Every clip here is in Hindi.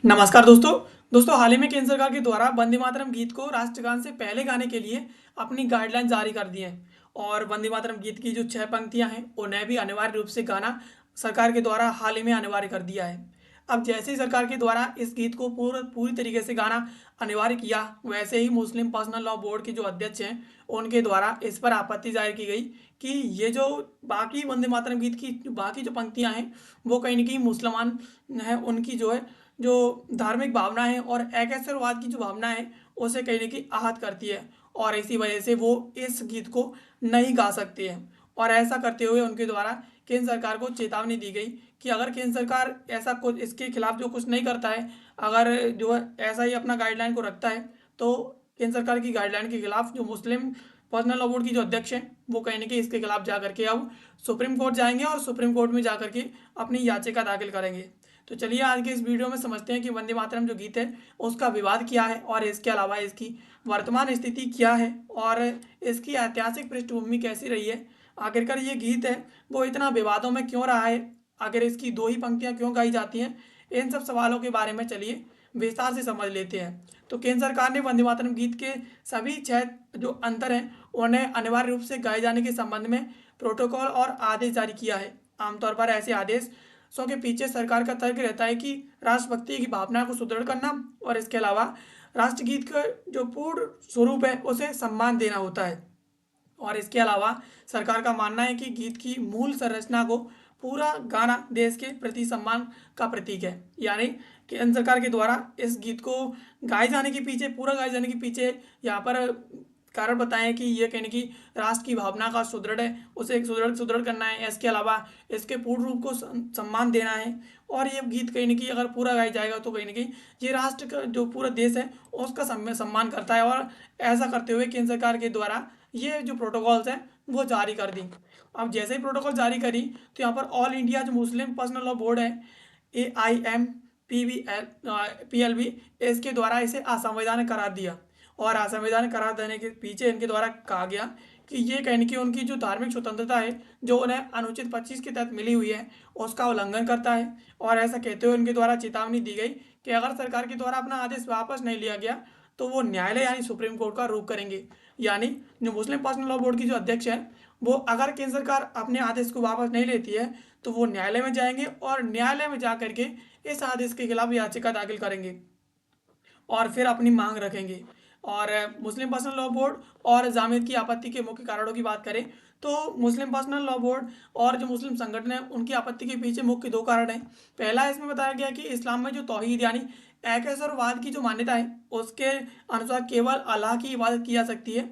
नमस्कार दोस्तों। हाल ही में केंद्र सरकार के द्वारा वंदे मातरम गीत को राष्ट्रगान से पहले गाने के लिए अपनी गाइडलाइन जारी कर दी है। और वंदे मातरम गीत की जो 6 पंक्तियां हैं उन्हें भी अनिवार्य रूप से गाना सरकार के द्वारा हाल ही में अनिवार्य कर दिया है। अब जैसे ही सरकार के द्वारा इस गीत को पूरी तरीके से गाना अनिवार्य किया, वैसे ही मुस्लिम पर्सनल लॉ बोर्ड के जो अध्यक्ष हैं उनके द्वारा इस पर आपत्ति जाहिर की गई कि ये जो बाकी वंदे मातरम गीत की बाकी जो पंक्तियां हैं वो कहीं ना कहीं मुसलमान हैं उनकी जो धार्मिक भावना है और एकैसरवाद की जो भावना है उसे कहीं ना कहीं आहत करती है। और इसी वजह से वो इस गीत को नहीं गा सकते हैं। और ऐसा करते हुए उनके द्वारा केंद्र सरकार को चेतावनी दी गई कि अगर केंद्र सरकार ऐसा कुछ इसके खिलाफ जो कुछ नहीं करता है, अगर जो है ऐसा ही अपना गाइडलाइन को रखता है, तो केंद्र सरकार की गाइडलाइन के खिलाफ जो मुस्लिम पर्सनल लॉ बोर्ड की जो अध्यक्ष हैं वो कहीं ना कहीं इसके खिलाफ जा करके अब सुप्रीम कोर्ट जाएंगे और सुप्रीम कोर्ट में जा करके अपनी याचिका दाखिल करेंगे। तो चलिए आज के इस वीडियो में समझते हैं कि वंदे मातरम जो गीत है उसका विवाद क्या है और इसके अलावा इसकी वर्तमान स्थिति क्या है और इसकी ऐतिहासिक पृष्ठभूमि कैसी रही है। आखिरकार ये गीत है वो इतना विवादों में क्यों रहा है, आखिर इसकी दो ही पंक्तियां क्यों गाई जाती हैं, इन सब सवालों के बारे में चलिए विस्तार से समझ लेते हैं। तो केंद्र सरकार ने वंदे मातरम गीत के सभी 6 जो अंतर हैं उन्हें अनिवार्य रूप से गाए जाने के संबंध में प्रोटोकॉल और आदेश जारी किया है। आमतौर पर ऐसे आदेश सो के पीछे सरकार का तर्क रहता है कि राष्ट्रभक्ति की भावना को सुदृढ़ करना और इसके अलावा राष्ट्रगीत का जो पूर्ण स्वरूप है उसे सम्मान देना होता है। और इसके अलावा सरकार का मानना है कि गीत की मूल संरचना को पूरा गाना देश के प्रति सम्मान का प्रतीक है। यानी केंद्र सरकार के द्वारा इस गीत को गाए जाने के पीछे पूरा गाए जाने के पीछे यहाँ पर कारण बताएं कि ये कहने की राष्ट्र की भावना का सुदृढ़ है, उसे एक सुदृढ़ सुदृढ़ करना है। इसके अलावा इसके पूर्ण रूप को सम्मान देना है। और ये गीत कहीं ना कहीं अगर पूरा गाया जाएगा तो कहीं ना कहीं ये राष्ट्र का जो पूरा देश है उसका सम्मान करता है। और ऐसा करते हुए केंद्र सरकार के द्वारा ये जो प्रोटोकॉल्स हैं वो जारी कर दी। अब जैसे ही प्रोटोकॉल जारी करी तो यहाँ पर ऑल इंडिया जो मुस्लिम पर्सनल लॉ बोर्ड है, AIMPBL इसके द्वारा इसे असंवैधानिक करार दिया। और असंवैधानिक करार देने के पीछे इनके द्वारा कहा गया कि ये कहने की उनकी जो धार्मिक स्वतंत्रता है जो उन्हें अनुच्छेद 25 के तहत मिली हुई है उसका उल्लंघन करता है। और ऐसा कहते हुए उनके द्वारा चेतावनी दी गई कि अगर सरकार के द्वारा अपना आदेश वापस नहीं लिया गया तो वो न्यायालय यानी सुप्रीम कोर्ट का रुख करेंगे। यानी जो मुस्लिम पर्सनल लॉ बोर्ड की जो अध्यक्ष है वो अगर केंद्र सरकार अपने आदेश को वापस नहीं लेती है तो वो न्यायालय में जाएंगे और न्यायालय में जा करके इस आदेश के खिलाफ याचिका दाखिल करेंगे और फिर अपनी मांग रखेंगे। और मुस्लिम पर्सनल लॉ बोर्ड और जामियत की आपत्ति के मुख्य कारणों की बात करें तो मुस्लिम पर्सनल लॉ बोर्ड और जो मुस्लिम संगठन है उनकी आपत्ति के पीछे मुख्य 2 कारण हैं। पहला इसमें बताया गया कि इस्लाम में जो तौहीद यानी एकैसरवाद की जो मान्यता है उसके अनुसार केवल अल्लाह की इबादत की जा सकती है।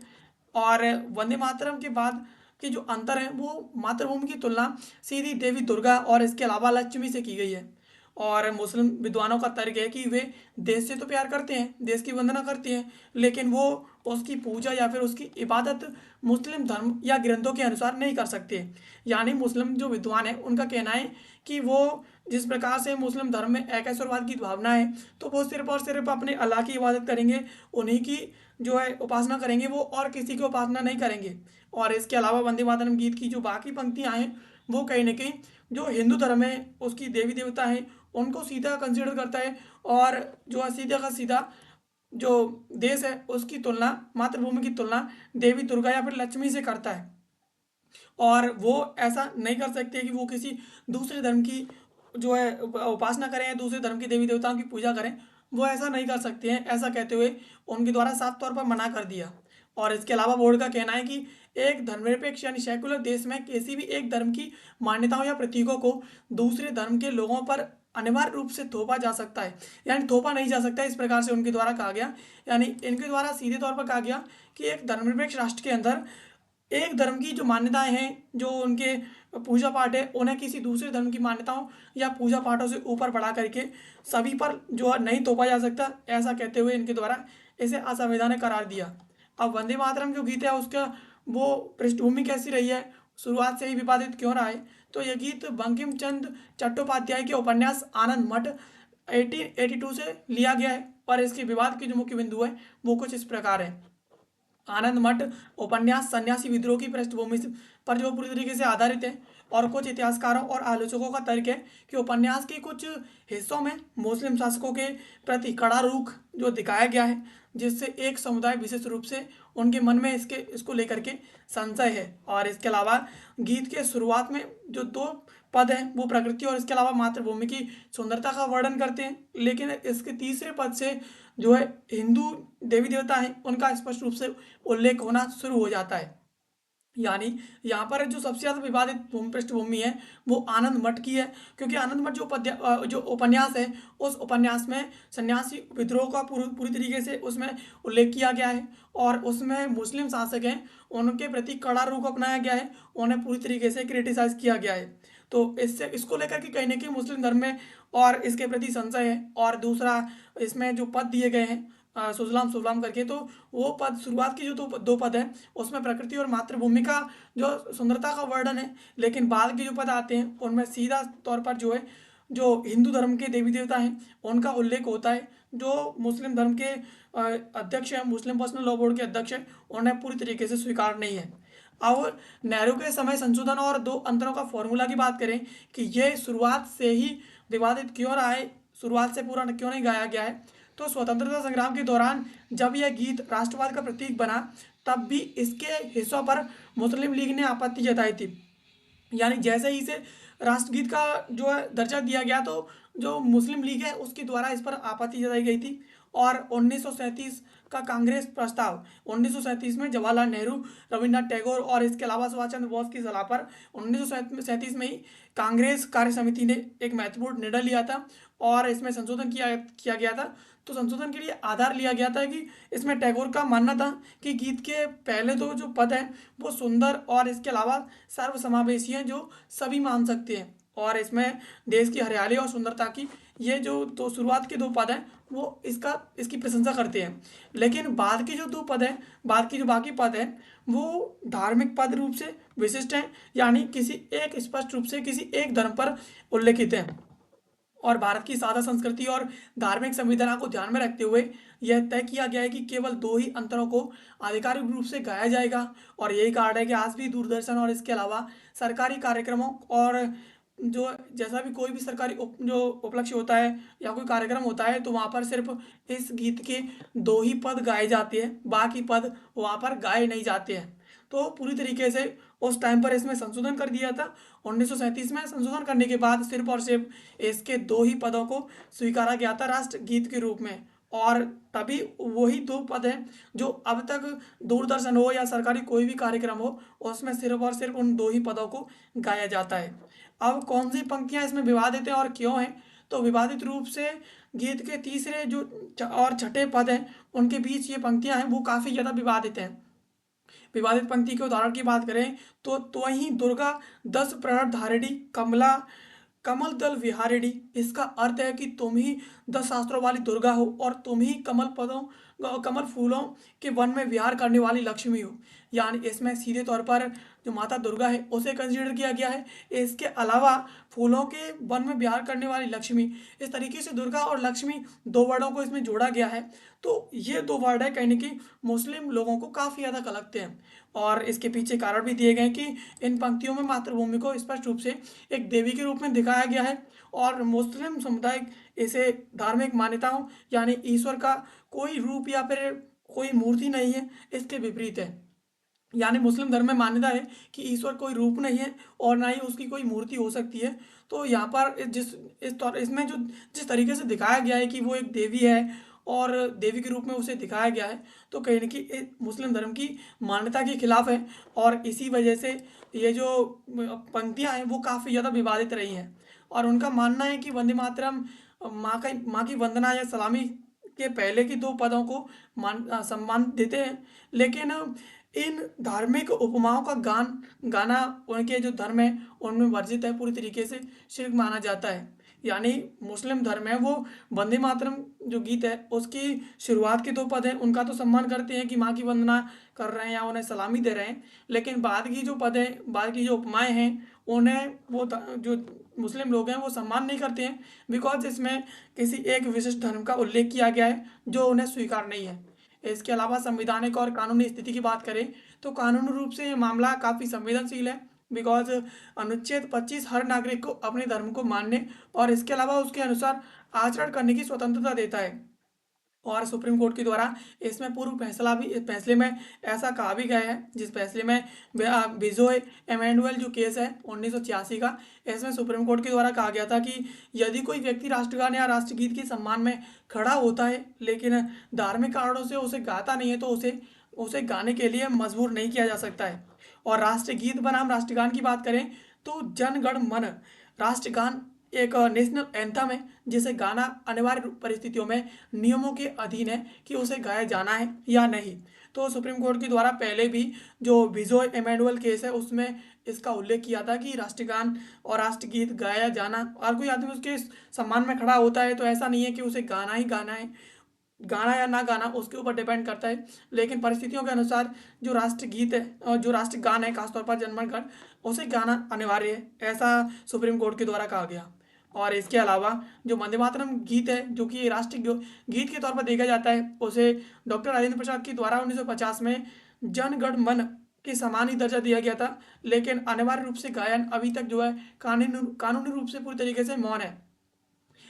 और वंदे मातरम के बाद के जो अंतर है वो मातृभूमि की तुलना सीधी देवी दुर्गा और इसके अलावा लक्ष्मी से की गई है। और मुस्लिम विद्वानों का तर्क है कि वे देश से तो प्यार करते हैं, देश की वंदना करते हैं, लेकिन वो उसकी पूजा या फिर उसकी इबादत मुस्लिम धर्म या ग्रंथों के अनुसार नहीं कर सकते। यानी मुस्लिम जो विद्वान है उनका कहना है कि वो जिस प्रकार से मुस्लिम धर्म में एकैसरवाद की भावना है तो वो सिर्फ और सिर्फ अपने अल्लाह की इबादत करेंगे, उन्हीं की जो है उपासना करेंगे, वो और किसी की उपासना नहीं करेंगे। और इसके अलावा वंदे मातरम गीत की जो बाकी पंक्तियां हैं वो कहीं ना कहीं जो हिंदू धर्म है उसकी देवी देवता है उनको सीधा कंसिडर करता है। और जो है सीधा का सीधा जो देश है उसकी तुलना मातृभूमि की तुलना देवी दुर्गा या फिर लक्ष्मी से करता है। और वो ऐसा नहीं कर सकते कि वो किसी दूसरे धर्म की जो है उपासना करें या दूसरे धर्म के देवी देवताओं की पूजा करें, वो ऐसा नहीं कर सकते हैं। ऐसा कहते हुए उनके द्वारा साफ तौर पर मना कर दिया। और इसके अलावा बोर्ड का कहना है कि एक धर्मनिरपेक्ष यानी सेकुलर देश में किसी भी एक धर्म की मान्यताओं या प्रतीकों को दूसरे धर्म के लोगों पर अनिवार्य रूप से थोपा जा सकता है, यानी थोपा नहीं जा सकता। इस प्रकार से उनके द्वारा कहा गया, यानी इनके द्वारा सीधे तौर पर कहा गया कि एक धर्मनिरपेक्ष राष्ट्र के अंदर एक धर्म की जो मान्यताएं हैं जो उनके पूजा पाठ है उन्हें किसी दूसरे धर्म की मान्यताओं या पूजा पाठों से ऊपर बढ़ा करके सभी पर जो है नहीं थोपा जा सकता। ऐसा कहते हुए इनके द्वारा इसे असंवैधानिक करार दिया। अब वंदे मातरम जो गीत है उसका वो पृष्ठभूमि कैसी रही है, शुरुआत से ही विवादित क्यों रहा है, तो यह गीत बंकिम चंद्र चट्टोपाध्याय के उपन्यास आनंद मठ 1882 से लिया गया है। और इसके विवाद के जो मुख्य बिंदु है वो कुछ इस प्रकार है। आनंद मठ उपन्यास सन्यासी विद्रोह की पृष्ठभूमि पर जो पूरी तरीके से आधारित है। और कुछ इतिहासकारों और आलोचकों का तर्क है कि उपन्यास के कुछ हिस्सों में मुस्लिम शासकों के प्रति कड़ा रुख जो दिखाया गया है, जिससे एक समुदाय विशेष रूप से उनके मन में इसको लेकर के संशय है। और इसके अलावा गीत के शुरुआत में जो दो पद हैं वो प्रकृति और इसके अलावा मातृभूमि की सुंदरता का वर्णन करते हैं, लेकिन इसके तीसरे पद से जो है हिंदू देवी देवता हैं उनका स्पष्ट रूप से उल्लेख होना शुरू हो जाता है। यानी यहाँ पर जो सबसे ज्यादा विवादित पृष्ठभूमि है वो आनंद मठ की है, क्योंकि आनंद मठ जो उपन्यास है उस उपन्यास में सन्यासी विद्रोह का पूरी तरीके से उसमें उल्लेख किया गया है। और उसमें मुस्लिम शासक हैं उनके प्रति कड़ा रुख अपनाया गया है, उन्हें पूरी तरीके से क्रिटिसाइज किया गया है। तो इससे इसको लेकर के कहीं ना कहीं मुस्लिम धर्म में और इसके प्रति संशय है। और दूसरा, इसमें जो पद दिए गए हैं सुजलाम सुफलाम करके, तो वो पद शुरुआत की जो दो पद है उसमें प्रकृति और मातृभूमि का जो सुंदरता का वर्णन है, लेकिन बाद के जो पद आते हैं उनमें सीधा तौर पर जो है जो हिंदू धर्म के देवी देवता हैं उनका उल्लेख होता है। जो मुस्लिम धर्म के अध्यक्ष हैं, मुस्लिम पर्सनल लॉ बोर्ड के अध्यक्ष हैं, उन्हें पूरी तरीके से स्वीकार नहीं है। अब नेहरू के समय संशोधन और दो अंतरों का फॉर्मूला की बात करें कि ये शुरुआत से ही विवादित क्यों रहा है, शुरुआत से पूरा क्यों नहीं गाया गया है, तो स्वतंत्रता संग्राम के दौरान जब यह गीत राष्ट्रवाद का प्रतीक बना तब भी इसके हिस्सों पर मुस्लिम लीग ने आपत्ति जताई थी। यानी जैसे ही इसे राष्ट्रगीत का जो है दर्जा दिया गया तो जो मुस्लिम लीग है उसके द्वारा इस पर आपत्ति जताई गई थी। और 1937 का कांग्रेस प्रस्ताव 1937 में जवाहरलाल नेहरू, रविन्द्रनाथ टैगोर और इसके अलावा सुभाष चंद्र बोस की सलाह पर 1937 में ही कांग्रेस कार्य समिति ने एक महत्वपूर्ण निर्णय लिया था और इसमें संशोधन किया गया था। तो संशोधन के लिए आधार लिया गया था कि इसमें टैगोर का मानना था कि गीत के पहले दो जो पद हैं वो सुंदर और इसके अलावा सर्वसमावेशी हैं जो सभी मान सकते हैं। और इसमें देश की हरियाली और सुंदरता की ये जो दो शुरुआत के दो पद हैं वो इसकी प्रशंसा करते हैं। लेकिन बाद के जो दो पद हैं, बाद की जो बाकी पद हैं वो धार्मिक पद रूप से विशिष्ट हैं, यानी किसी एक स्पष्ट रूप से किसी एक धर्म पर उल्लेखित हैं। और भारत की सादा संस्कृति और धार्मिक संवेदना को ध्यान में रखते हुए यह तय किया गया है कि केवल दो ही अंतरों को आधिकारिक रूप से गाया जाएगा। और यही कारण है कि आज भी दूरदर्शन और इसके अलावा सरकारी कार्यक्रमों और जो जैसा भी कोई भी सरकारी जो उपलक्ष्य होता है या कोई कार्यक्रम होता है तो वहाँ पर सिर्फ इस गीत के दो ही पद गाए जाते हैं, बाकी पद वहाँ पर गाए नहीं जाते हैं। तो पूरी तरीके से उस टाइम पर इसमें संशोधन कर दिया था। 1937 में संशोधन करने के बाद सिर्फ और सिर्फ इसके दो ही पदों को स्वीकारा गया था राष्ट्रगीत के रूप में। और तभी वही दो पद हैं जो अब तक दूरदर्शन हो या सरकारी कोई भी कार्यक्रम हो उसमें सिर्फ और सिर्फ उन दो ही पदों को गाया जाता है। अब कौन सी पंक्तियां इसमें विवादित हैं और क्यों हैं, तो विवादित रूप से गीत के तीसरे जो और छठे पद हैं उनके बीच ये पंक्तियां हैं वो काफ़ी ज़्यादा विवादित हैं। विवादित पंक्ति के उदाहरण की बात करें तो त्वहीं दुर्गा 10 प्रहर धारिणी कमला कमल दल विहारिणी, इसका अर्थ है कि तुम ही 10 शास्त्रों वाली दुर्गा हो और तुम ही कमल फूलों के वन में विहार करने वाली लक्ष्मी हो। यानी इसमें सीधे तौर पर जो माता दुर्गा है उसे कंसीडर किया गया है। इसके अलावा फूलों के वन में विहार करने वाली लक्ष्मी, इस तरीके से दुर्गा और लक्ष्मी दो वर्डों को इसमें जोड़ा गया है। तो ये दो वर्ड है कहीं ना कहीं मुस्लिम लोगों को काफ़ी ज़्यादा लगते हैं। और इसके पीछे कारण भी दिए गए हैं कि इन पंक्तियों में मातृभूमि को स्पष्ट रूप से एक देवी के रूप में दिखाया गया है और मुस्लिम समुदाय इसे धार्मिक मान्यताओं यानी ईश्वर का कोई रूप या फिर कोई मूर्ति नहीं है, इसके विपरीत है। यानी मुस्लिम धर्म में मान्यता है कि ईश्वर कोई रूप नहीं है और ना ही उसकी कोई मूर्ति हो सकती है। तो यहाँ पर इसमें जो जिस तरीके से दिखाया गया है कि वो एक देवी है और देवी के रूप में उसे दिखाया गया है तो कहीं ना कहीं मुस्लिम धर्म की मान्यता के खिलाफ है। और इसी वजह से ये जो पंक्तियाँ हैं वो काफ़ी ज़्यादा विवादित रही हैं। और उनका मानना है कि वंदे मातरम माँ की वंदना या सलामी के पहले की दो पदों को सम्मान देते हैं, लेकिन इन धार्मिक उपमाओं का गाना उनके जो धर्म है उनमें वर्जित है, पूरी तरीके से शिर्क माना जाता है। यानी मुस्लिम धर्म है वो वंदे मातरम जो गीत है उसकी शुरुआत के दो पद हैं उनका तो सम्मान करते हैं कि माँ की वंदना कर रहे हैं या उन्हें सलामी दे रहे हैं, लेकिन बाद की जो पद हैं, बाद की जो उपमाएं हैं उन्हें वो जो मुस्लिम लोग हैं वो सम्मान नहीं करते हैं, बिकॉज इसमें किसी एक विशिष्ट धर्म का उल्लेख किया गया है जो उन्हें स्वीकार नहीं है। इसके अलावा संवैधानिक और कानूनी स्थिति की बात करें तो कानूनी रूप से ये मामला काफ़ी संवेदनशील है, बिकॉज अनुच्छेद 25 हर नागरिक को अपने धर्म को मानने और इसके अलावा उसके अनुसार आचरण करने की स्वतंत्रता देता है। और सुप्रीम कोर्ट के द्वारा इसमें पूर्व फैसला भी, इस फैसले में ऐसा कहा भी गया है, जिस फैसले में बिजोय एमेंडुअल जो केस है 1986 का, इसमें सुप्रीम कोर्ट के द्वारा कहा गया था कि यदि कोई व्यक्ति राष्ट्रगान या राष्ट्रगीत के सम्मान में खड़ा होता है लेकिन धार्मिक कारणों से उसे गाता नहीं है तो उसे उसे गाने के लिए मजबूर नहीं किया जा सकता है। और राष्ट्रगीत बनाम राष्ट्रगान की बात करें तो जन गण मन राष्ट्रगान एक नेशनल एंथम है, जिसे गाना अनिवार्य परिस्थितियों में नियमों के अधीन है कि उसे गाया जाना है या नहीं। तो सुप्रीम कोर्ट के द्वारा पहले भी जो बिजोय एमेंडुअल केस है उसमें इसका उल्लेख किया था कि राष्ट्रगान और राष्ट्रगीत गाया जाना, और कोई आदमी उसके सम्मान में खड़ा होता है तो ऐसा नहीं है कि उसे गाना ही गाना है, गाना या ना गाना उसके ऊपर डिपेंड करता है। लेकिन परिस्थितियों के अनुसार जो राष्ट्रगीत है और जो राष्ट्रगान है खासतौर पर जनगण मन उसे गाना अनिवार्य है, ऐसा सुप्रीम कोर्ट के द्वारा कहा गया। और इसके अलावा जो वंदे मातरम गीत है जो कि राष्ट्रीय गीत के तौर पर देखा जाता है, उसे डॉक्टर राजेंद्र प्रसाद के द्वारा 1950 में जन गण मन के समान ही दर्जा दिया गया था, लेकिन अनिवार्य रूप से गायन अभी तक जो है कानूनी रूप से पूरी तरीके से मौन है,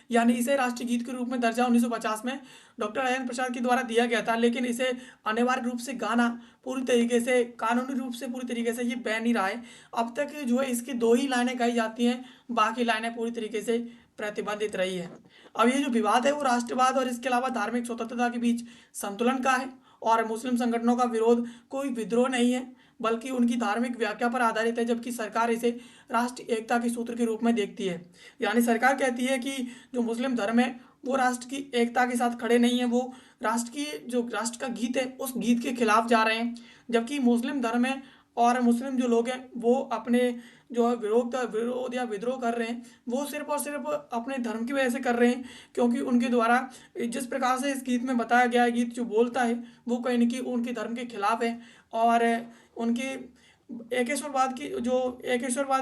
यानी इसे राष्ट्रीय गीत के रूप में दर्जा 1950 में डॉक्टर राजेंद्र प्रसाद के द्वारा दिया गया था, लेकिन इसे अनिवार्य रूप से गाना पूरी तरीके से कानूनी रूप से पूरी तरीके से ये बैन ही रहा है। अब तक जो है इसकी 2 ही लाइनें गाई जाती हैं, बाकी लाइनें पूरी तरीके से प्रतिबंधित रही है। अब ये जो विवाद है वो राष्ट्रवाद और इसके अलावा धार्मिक स्वतंत्रता के बीच संतुलन का है, और मुस्लिम संगठनों का विरोध कोई विद्रोह नहीं है बल्कि उनकी धार्मिक व्याख्या पर आधारित है, जबकि सरकार इसे राष्ट्रीय एकता के सूत्र के रूप में देखती है। यानी सरकार कहती है कि जो मुस्लिम धर्म है वो राष्ट्र की एकता के साथ खड़े नहीं है, वो राष्ट्र की जो राष्ट्र का गीत है उस गीत के खिलाफ जा रहे हैं, जबकि मुस्लिम धर्म है और मुस्लिम जो लोग हैं वो अपने जो है विरोध या विद्रोह कर रहे हैं वो सिर्फ और सिर्फ अपने धर्म की वजह से कर रहे हैं, क्योंकि उनके द्वारा जिस प्रकार से इस गीत में बताया गया है, गीत जो बोलता है वो कहीं ना कहीं उनके धर्म के खिलाफ है। और उनकी एकेश्वरवाद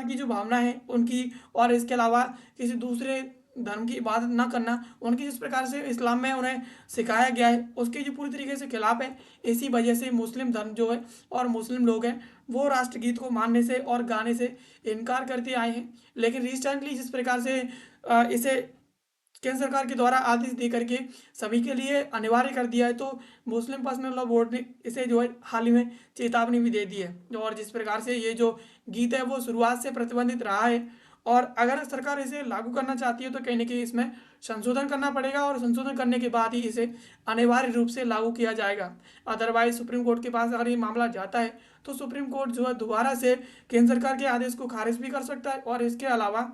की जो भावना है उनकी, और इसके अलावा किसी दूसरे धर्म की इबादत ना करना उनकी जिस प्रकार से इस्लाम में उन्हें सिखाया गया है उसके जो पूरी तरीके से खिलाफ है। इसी वजह से मुस्लिम धर्म जो है और मुस्लिम लोग हैं वो राष्ट्रगीत को मानने से और गाने से इनकार करते आए हैं। लेकिन रिसेंटली जिस प्रकार से इसे केंद्र सरकार के द्वारा आदेश दे करके सभी के लिए अनिवार्य कर दिया है, तो मुस्लिम पर्सनल लॉ बोर्ड ने इसे जो है हाल ही में चेतावनी भी दे दी है। और जिस प्रकार से ये जो गीत है वो शुरुआत से प्रतिबंधित रहा है, और अगर सरकार इसे लागू करना चाहती है तो कहीं ना कहीं इसमें संशोधन करना पड़ेगा, और संशोधन करने के बाद ही इसे अनिवार्य रूप से लागू किया जाएगा। अदरवाइज सुप्रीम कोर्ट के पास अगर ये मामला जाता है तो सुप्रीम कोर्ट जो है दोबारा से केंद्र सरकार के आदेश को खारिज भी कर सकता है, और इसके अलावा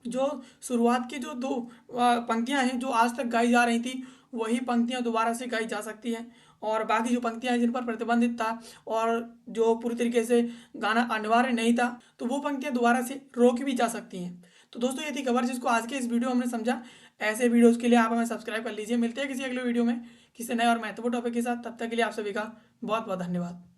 जो शुरुआत की जो 2 पंक्तियां हैं जो आज तक गाई जा रही थी वही पंक्तियां दोबारा से गाई जा सकती हैं, और बाकी जो पंक्तियां हैं जिन पर प्रतिबंधित था और जो पूरी तरीके से गाना अनिवार्य नहीं था तो वो पंक्तियां दोबारा से रोकी भी जा सकती हैं। तो दोस्तों ये थी खबर जिसको आज के इस वीडियो में हमने समझा। ऐसे वीडियोस के लिए आप हमें सब्सक्राइब कर लीजिए। मिलते हैं किसी अगले वीडियो में किसी नए और महत्वपूर्ण टॉपिक के साथ, तब तक के लिए आप सभी का बहुत बहुत धन्यवाद।